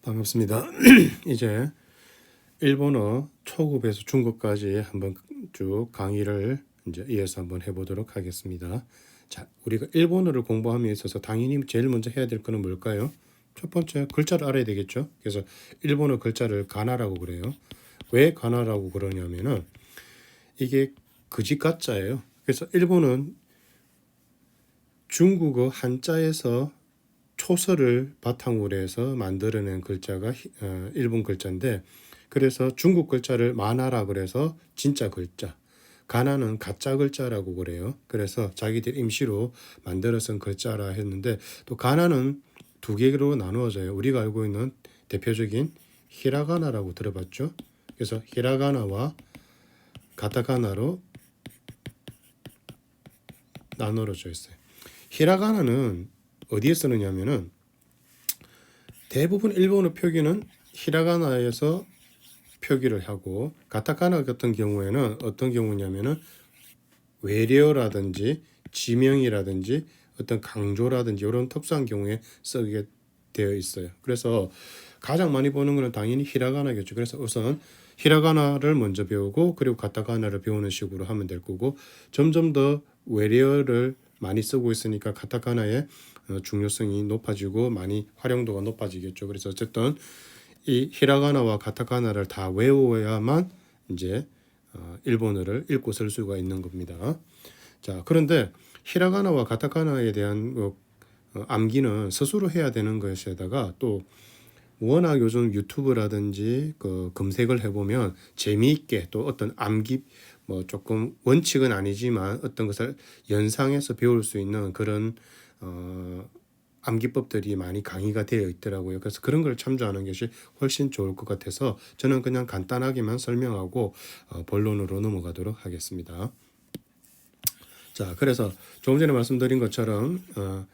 반갑습니다. 이제 일본어 초급에서 중급까지 한번 쭉 강의를 이제 이어서 한번 해보도록 하겠습니다. 자, 우리가 일본어를 공부함에 있어서 당연히 제일 먼저 해야 될 거는 뭘까요? 첫 번째 글자를 알아야 되겠죠. 그래서 일본어 글자를 가나라고 그래요. 왜 가나라고 그러냐면은 이게 그지 가짜예요. 그래서 일본은 중국어 한자에서 초서를 바탕으로 해서 만들어낸 글자가 일본 글자인데, 그래서 중국 글자를 마나라 그래서 진짜 글자, 가나는 가짜 글자라고 그래요. 그래서 자기들 임시로 만들어 쓴 글자라 했는데, 또 가나는 두 개로 나누어져요. 우리가 알고 있는 대표적인 히라가나라고 들어봤죠. 그래서 히라가나와 가타카나로 나누어져 있어요. 히라가나는 어디에 쓰느냐면은 대부분 일본어 표기는 히라가나에서 표기를 하고, 가타카나 같은 경우에는 어떤 경우냐면은 외래어라든지 지명이라든지 어떤 강조라든지 이런 특수한 경우에 쓰게 되어 있어요. 그래서 가장 많이 보는 거는 당연히 히라가나겠죠. 그래서 우선 히라가나를 먼저 배우고, 그리고 가타카나를 배우는 식으로 하면 될 거고, 점점 더 외래어를 많이 쓰고 있으니까 가타카나의 중요성이 높아지고 많이 활용도가 높아지겠죠. 그래서 어쨌든 이 히라가나와 가타카나를 다 외워야만 이제 일본어를 읽고 쓸 수가 있는 겁니다. 자, 그런데 히라가나와 가타카나에 대한 암기는 스스로 해야 되는 것에다가, 또 워낙 요즘 유튜브라든지 그 검색을 해보면 재미있게, 또 어떤 암기 조금 원칙은 아니지만 어떤 것을 연상해서 배울 수 있는 그런 암기법들이 많이 강의가 되어 있더라고요. 그래서 그런 걸 참조하는 것이 훨씬 좋을 것 같아서 저는 그냥 간단하게만 설명하고 본론으로 넘어가도록 하겠습니다. 자, 그래서 조금 전에 말씀드린 것처럼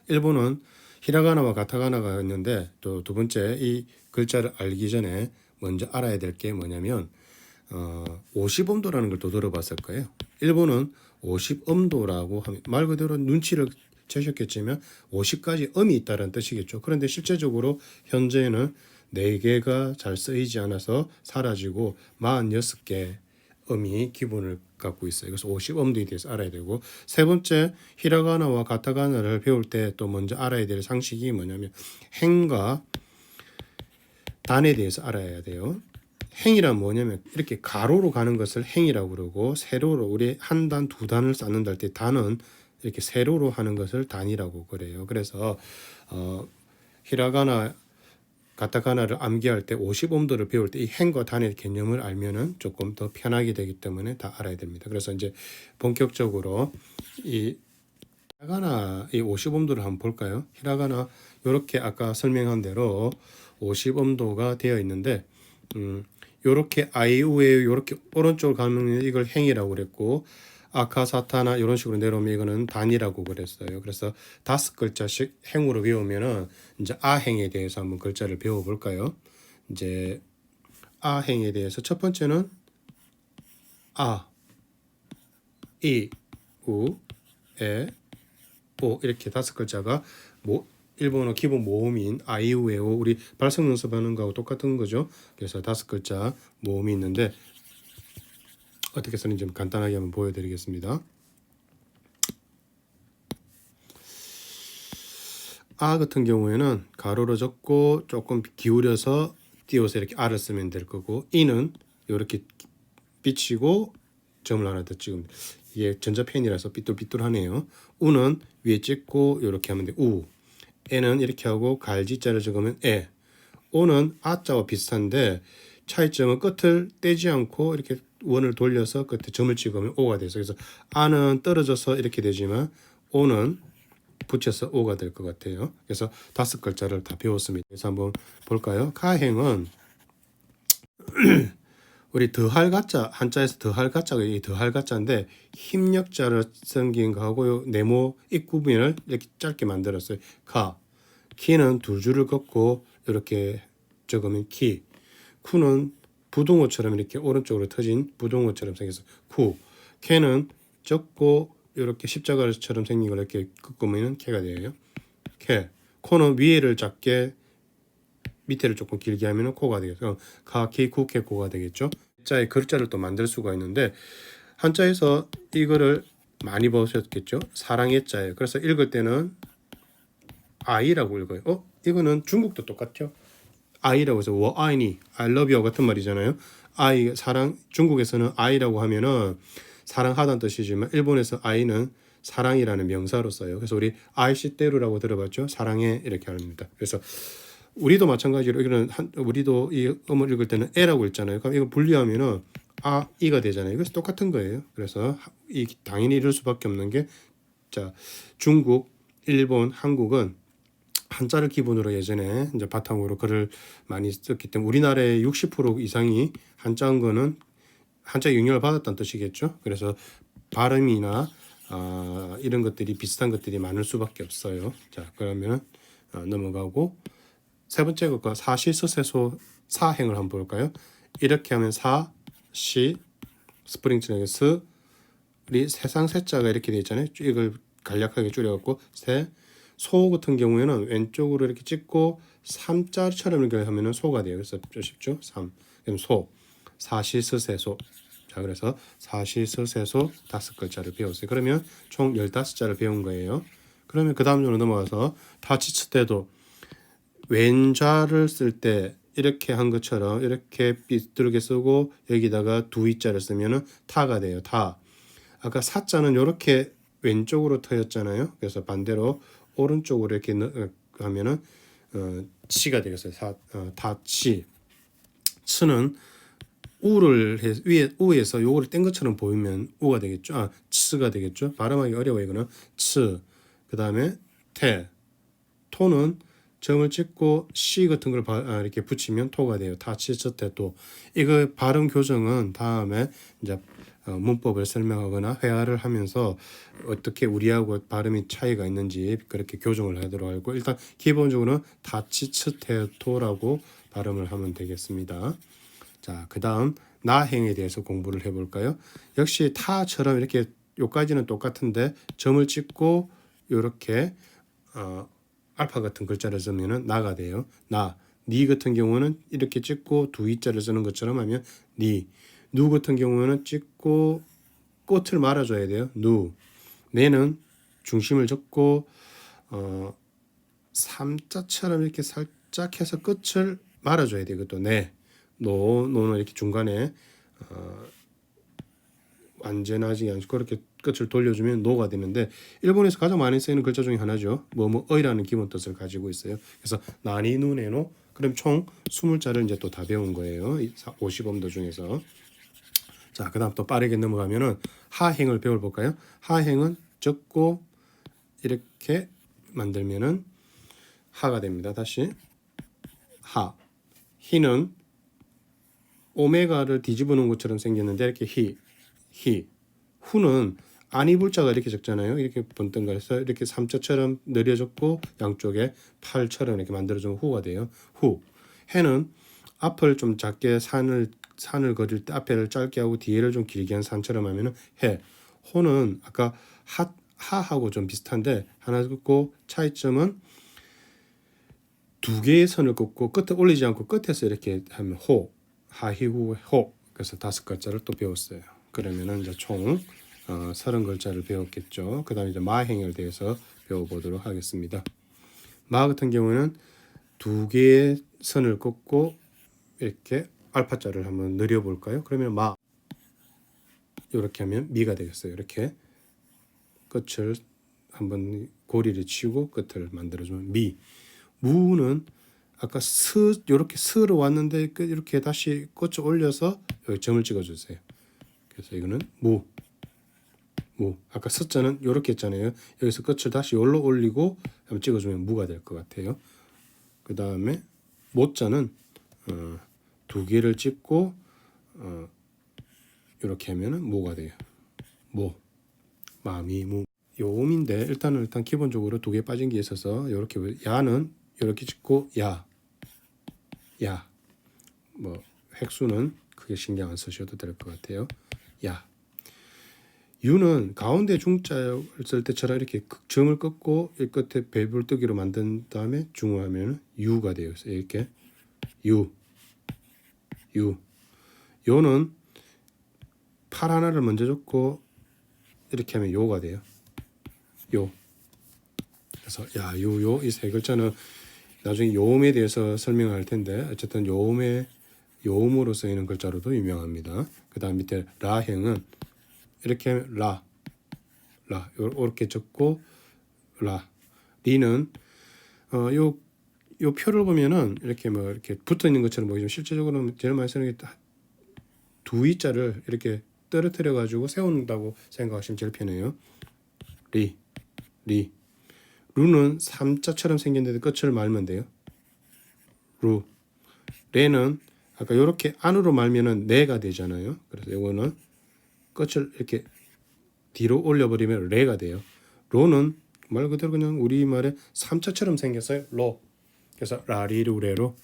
일본은 히라가나와 가타카나가 있는데, 또 두 번째 이 글자를 알기 전에 먼저 알아야 될 게 뭐냐면 50음도라는 걸 또 들어봤을 거예요. 일본은 50음도라고 하면 말 그대로 눈치를 채셨겠지만 50가지 음이 있다는 뜻이겠죠. 그런데 실제적으로 현재는 4개가 잘 쓰이지 않아서 사라지고 46개 음이 기본을 갖고 있어요. 그래서 50음도에 대해서 알아야 되고, 세 번째 히라가나와 가타카나를 배울 때 또 먼저 알아야 될 상식이 뭐냐면 행과 단에 대해서 알아야 돼요. 행이란 뭐냐면 이렇게 가로로 가는 것을 행이라고 그러고, 세로로 우리 한 단, 두 단을 쌓는다 할 때 단은 이렇게 세로로 하는 것을 단이라고 그래요. 그래서 히라가나 가타카나를 암기할 때 50음도를 배울 때 이 행과 단의 개념을 알면은 조금 더 편하게 되기 때문에 다 알아야 됩니다. 그래서 이제 본격적으로 이 히라가나 이 50음도를 한번 볼까요? 히라가나 이렇게 아까 설명한 대로 50음도가 되어 있는데, 요렇게 아이우에 요렇게 오른쪽으로 가면 이걸 행이라고 그랬고, 아카사타나 이런 식으로 내려오면 이거는 단이라고 그랬어요. 그래서 5글자씩 행으로 외우면은 이제 아행에 대해서 한번 글자를 배워볼까요? 이제 아행에 대해서 첫 번째는 아, 이, 우, 에, 오, 이렇게 5글자가 일본어 기본 모음인 아이우에오, 우리 발성 연습하는 거하고 똑같은 거죠. 그래서 5글자 모음이 있는데 어떻게 쓰는지 좀 간단하게 한번 보여드리겠습니다. 아 같은 경우에는 가로로 적고 조금 기울여서 띄워서 이렇게 아를 쓰면 될 거고, 이는 이렇게 비치고 점을 하나 더 찍으면, 이게 전자펜이라서 삐뚤삐뚤하네요. 우는 위에 찍고 이렇게 하면 돼. 우. 에는 이렇게 하고 갈지자를 적으면 에. 오는 아자와 비슷한데 차이점은 끝을 떼지 않고 이렇게 원을 돌려서 끝에 점을 찍으면 오가 돼서, 그래서 아는 떨어져서 이렇게 되지만 오는 붙여서 오가 될 것 같아요. 그래서 5글자를 다 배웠습니다. 그래서 한번 볼까요? 가행은 우리 더할 가짜, 한자에서 더할 가짜가 이 더할 가짜인데 힘력자를 생긴 거하고 네모 입구분을 이렇게 짧게 만들었어요. 가. 키는 2줄을 긋고 이렇게 적으면 키. 쿠는 부동어처럼 이렇게 오른쪽으로 터진 부동어처럼 생겨서 쿠. 캐는 적고 이렇게 십자가처럼 생긴 걸 이렇게 긋으면 캐가 돼요. 캐. 코는 위에를 작게 밑에를 조금 길게 하면 코가 되겠죠. 가키 쿠케 코가 되겠죠. 자의 글자를 또 만들 수가 있는데 한자에서 이거를 많이 보셨겠죠. 사랑의 자예요. 그래서 읽을 때는 아이라고 읽어요. 이거는 중국도 똑같죠. 아이라고 해서 워아이니 I love you 같은 말이잖아요. 아이 사랑 중국에서는 아이라고 하면은 사랑하다는 뜻이지만 일본에서 아이는 사랑이라는 명사로 써요. 그래서 우리 아이시테루라고 들어봤죠? 사랑해 이렇게 합니다. 그래서 우리도 마찬가지로 이거는 우리도 이 음을 읽을 때는 에라고 읽잖아요. 그럼 이거 분리하면은 아 이가 되잖아요. 그래서 똑같은 거예요. 그래서 이 당연히 이럴 수밖에 없는 게 자 중국, 일본, 한국은 한자를 기본으로 예전에 이제 바탕으로 글을 많이 썼기 때문에 우리나라의 60% 이상이 한자인 거는 한자 영향을 받았다는 뜻이겠죠. 그래서 발음이나 이런 것들이 비슷한 것들이 많을 수밖에 없어요. 자 그러면 넘어가고 세 번째 것과 사시스세소 사행을 한번 볼까요? 이렇게 하면 사, 시, 스프링처럼 스, 우리 세상 세자가 이렇게 되어 있잖아요. 이걸 간략하게 줄여갖고 세, 소 같은 경우에는 왼쪽으로 이렇게 찍고 삼자처럼 이렇게 하면은 소가 돼요. 그래서 쉽죠? 3. 그럼 소, 사시스세소. 자, 그래서 사시스세소 5글자를 배웠어요. 그러면 총 15자를 배운 거예요. 그러면 그 다음으로 넘어가서 다치츠 때도 왼자를 쓸 때 이렇게 한 것처럼 이렇게 삐뚤게 쓰고 여기다가 두 이자를 쓰면은 타가 돼요. 타. 아까 사자는 이렇게 왼쪽으로 터였잖아요. 그래서 반대로 오른쪽으로 이렇게 하면은 치가 되겠어요. 다치. 치는 우를 위에 우에서 요거를 뗀 것처럼 보이면 우가 되겠죠. 치가 되겠죠. 발음하기 어려워요. 이거는 치. 그다음에 태. 토는 점을 찍고 시 같은 걸 이렇게 붙이면 토가 돼요. 타치 츠테토. 이거 발음 교정은 다음에 이제 문법을 설명하거나 회화를 하면서 어떻게 우리하고 발음이 차이가 있는지 그렇게 교정을 하도록 하고 일단 기본적으로는 타치 츠테토라고 발음을 하면 되겠습니다. 자, 그다음 나행에 대해서 공부를 해볼까요? 역시 타처럼 이렇게 요까지는 똑같은데 점을 찍고 이렇게 알파 같은 글자를 쓰면은 나가 돼요. 나. 니 같은 경우는 이렇게 찍고 두 이자를 쓰는 것처럼 하면 니. 누 같은 경우는 찍고 끝을 말아줘야 돼요. 누. 내는 중심을 잡고 삼자처럼 이렇게 살짝 해서 끝을 말아줘야 돼요. 그것도 내. 노는 이렇게 중간에 완전하지 않고 그렇게 끝을 돌려주면 노가 되는데 일본에서 가장 많이 쓰이는 글자 중에 하나죠. 뭐어이라는 기본 뜻을 가지고 있어요. 그래서 나니 누네노 그럼 총 20자를 이제 또 다 배운 거예요. 50음도 중에서. 자, 그다음 또 빠르게 넘어가면은 하행을 배워볼까요? 하행은 적고 이렇게 만들면은 하가 됩니다. 다시 하. 히는 오메가를 뒤집어 놓은 것처럼 생겼는데 이렇게 히. 후는 안이불자가 이렇게 적잖아요. 이렇게 번뜩거려서 이렇게 삼자처럼 느려졌고 양쪽에 팔처럼 이렇게 만들어주면 후가 돼요. 후. 해는 앞을 좀 작게 산을 그릴 때 앞에를 짧게 하고 뒤에를 좀 길게 한 산처럼 하면은 해. 호는 아까 하하고 좀 비슷한데 하나 긋고 차이점은 두 개의 선을 긋고 끝에 올리지 않고 끝에서 이렇게 하면 호. 하히후 호. 그래서 5글자를 또 배웠어요. 그러면은 이제 총 30글자를 배웠겠죠. 그다음에 이제 마행을 대해서 배워보도록 하겠습니다. 마 같은 경우는 두 개의 선을 긋고 이렇게 알파자를 한번 늘려볼까요? 그러면 마 이렇게 하면 미가 되겠어요. 이렇게 끝을 한번 고리를 치고 끝을 만들어주면 미. 무는 아까 스 이렇게 스로 왔는데 이렇게 다시 끝을 올려서 여기 점을 찍어주세요. 그래서 이거는 무. 아까 스자는 이렇게 했잖아요. 여기서 끝을 다시 여기로 올리고 한번 찍어주면 무가 될 것 같아요. 그 다음에 모자는 두 개를 찍고 이렇게 하면은 모가 돼요. 모, 마미, 무. 요음인데 일단 기본적으로 두 개 빠진 게 있어서 이렇게 야는 이렇게 찍고 야. 뭐 획수는 크게 신경 안 쓰셔도 될 것 같아요. 야. 유는 가운데 중자를 쓸 때처럼 이렇게 점을 긋고 이 끝에 벨불뜨기로 만든 다음에 중화하면 유가 되어 있어요. 이렇게 유. 요는 팔 하나를 먼저 줬고 이렇게 하면 요가 돼요. 요. 그래서 요 이 세 글자는 나중에 요음에 대해서 설명할 텐데 어쨌든 요음으로 쓰이는 글자로도 유명합니다. 그다음 밑에 라행은 이렇게 하면 라 이렇게 적고 라. 리는 요 표를 보면은 이렇게 뭐 이렇게 붙어 있는 것처럼 보이지만 실제적으로는 제일 많이 쓰는 게 두 이자를 이렇게 떨어뜨려 가지고 세운다고 생각하시면 제일 편해요. 리. 루는 삼자처럼 생겼는데 끝을 말면 돼요. 루. 레는 아까 이렇게 안으로 말면은 네가 되잖아요. 그래서 이거는 끝을 이렇게 뒤로 올려버리면 레가 돼요. 로는 말 그대로 그냥 우리말에 삼자처럼 생겼어요. 로. 그래서 라리루레로.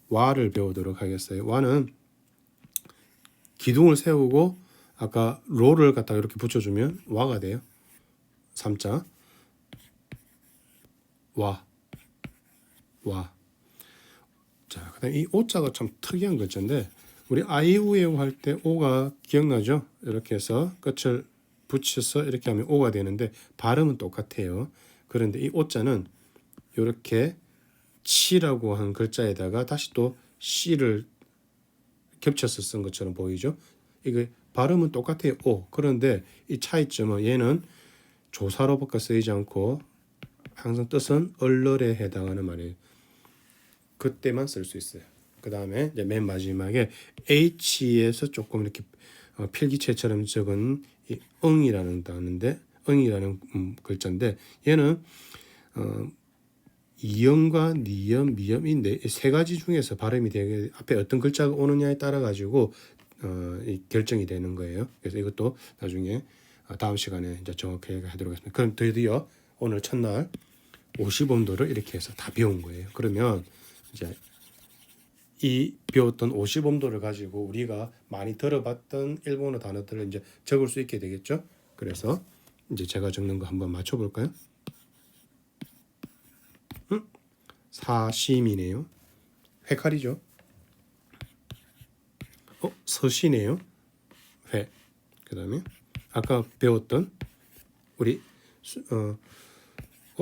와를 배우도록 하겠어요. 와는 기둥을 세우고 아까 로를 갖다가 이렇게 붙여주면 와가 돼요. 삼자. 와. 자, 그다음 이 오자가 참 특이한 글자인데 우리 아이우에오 할 때 오가 기억나죠? 이렇게 해서 끝을 붙여서 이렇게 하면 오가 되는데 발음은 똑같아요. 그런데 이 오자는 이렇게 치라고 한 글자에다가 다시 또 씨를 겹쳐서 쓴 것처럼 보이죠? 이게 발음은 똑같아요. 오. 그런데 이 차이점은 얘는 조사로밖에 쓰이지 않고 항상 뜻은 얼얼에 해당하는 말이에요. 그때만 쓸 수 있어요. 그 다음에 이제 맨 마지막에 H에서 조금 이렇게 필기체처럼 적은 이 응이라는 단어인데 응이라는 글자인데 얘는 이음과 니음, 미음 이 세 가지 중에서 발음이 되게 앞에 어떤 글자가 오느냐에 따라 가지고 결정이 되는 거예요. 그래서 이것도 나중에 다음 시간에 이제 정확하게 하도록 하겠습니다. 그럼 드디어 오늘 첫날 50음도를 이렇게 해서 다 배운 거예요. 그러면 이제 이 배웠던 50음도를 가지고 우리가 많이 들어봤던 일본어 단어들을 이제 적을 수 있게 되겠죠. 그래서 이제 제가 적는 거 한번 맞춰볼까요? 사심이네요. 회칼이죠. 서시네요. 회. 그 다음에 아까 배웠던 우리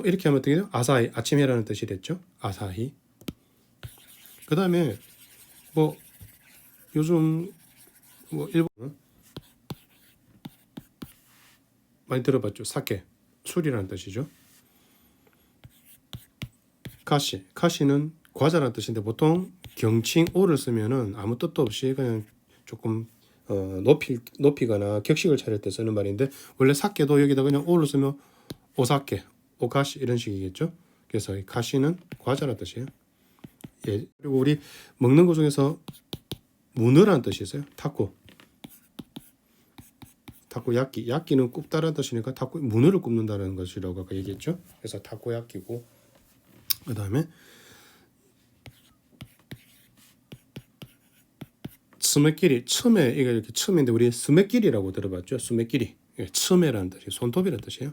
이렇게 하면 어떻게 돼요? 아사히, 아침이라는 뜻이 됐죠. 아사히. 그 다음에 뭐 요즘 뭐 일본 많이 들어봤죠. 사케, 술이라는 뜻이죠. 카시는 과자라는 뜻인데 보통 경칭 오를 쓰면은 아무 뜻도 없이 그냥 조금 높이거나 격식을 차릴 때 쓰는 말인데 원래 사케도 여기다 그냥 오를 쓰면 오사케, 오카시 이런 식이겠죠. 그래서 이 카시는 과자라는 뜻이에요. 예. 그리고 우리 먹는 것 중에서 문어라는 뜻이 있어요. 타코야끼. 야끼는 굽다라는 뜻이니까 문어를 굽는다는 것이라고 아까 얘기했죠. 그래서 타코야끼고 그 다음에 스메끼리, 츠메 이게 이렇게 츠메인데 우리 스메끼리라고 들어봤죠. 스메끼리, 츠메라는 뜻이 손톱이라는 뜻이에요.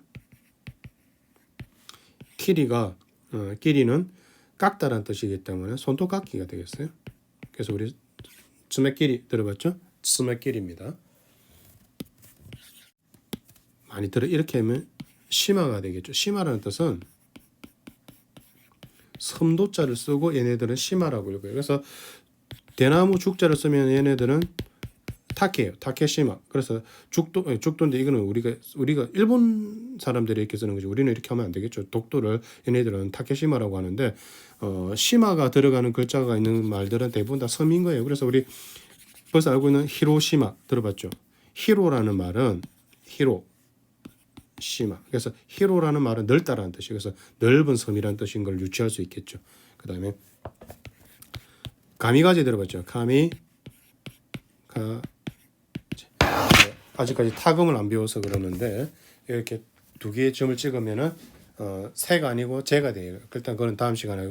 끼리는 깎다라는 뜻이기 때문에 손톱 깎기가 되겠어요. 그래서 우리 스메끼리 들어봤죠? 스메끼리입니다. 많이 이렇게 하면 시마가 되겠죠. 시마라는 뜻은 섬도자를 쓰고 얘네들은 시마라고 읽어요. 그래서 대나무 죽자를 쓰면 얘네들은 타케예요. 타케시마. 그래서 죽도인데 이거는 우리가 일본 사람들이 이렇게 쓰는 거지. 우리는 이렇게 하면 안 되겠죠. 독도를 얘네들은 타케시마라고 하는데 시마가 들어가는 글자가 있는 말들은 대부분 다 섬인 거예요. 그래서 우리 벌써 알고 있는 히로시마 들어봤죠. 히로라는 말은 시마. 그래서 히로라는 말은 넓다라는 뜻이에요. 그래서 넓은 섬이라는 뜻인 걸 유추할 수 있겠죠. 그 다음에 가미가제 들어봤죠. 아직까지 타금을 안 배워서 그러는데 이렇게 두 개의 점을 찍으면은 새가 아니고 재가 돼요. 일단 그건 다음 시간에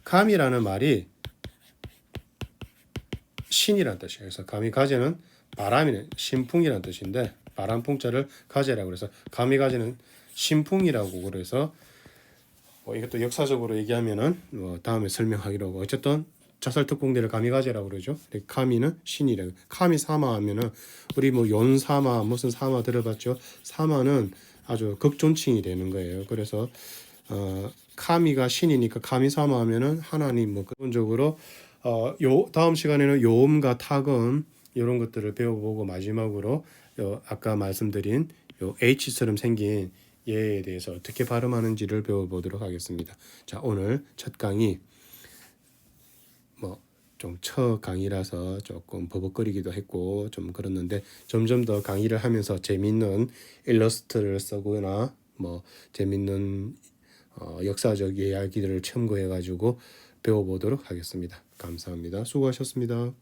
감이라는 말이 신이라는 뜻이에요. 그래서 가미가제는 바람이네 신풍이라는 뜻인데 바람풍자를 가제라고 그래서 가미가제는 신풍이라고 그래서 이것도 역사적으로 얘기하면은 다음에 설명하기로 하고 어쨌든 자살특공대를 가미가제라고 그러죠. 카미는 신이래. 카미 사마 하면은 우리 뭐 연사마 무슨 사마 들어봤죠? 사마는 아주 극존칭이 되는 거예요. 그래서 카미가 신이니까 카미 사마 하면은 하나님 뭐 기본적으로 요 다음 시간에는 요음과 타금 이런 것들을 배워보고 마지막으로 아까 말씀드린 요 H처럼 생긴 얘에 대해서 어떻게 발음하는지를 배워보도록 하겠습니다. 자, 오늘 첫 강의 뭐 좀 첫 강의라서 조금 버벅거리기도 했고 좀 그랬는데 점점 더 강의를 하면서 재밌는 일러스트를 쓰거나 뭐 재밌는 역사적 이야기들을 첨부해 가지고 배워보도록 하겠습니다. 감사합니다. 수고하셨습니다.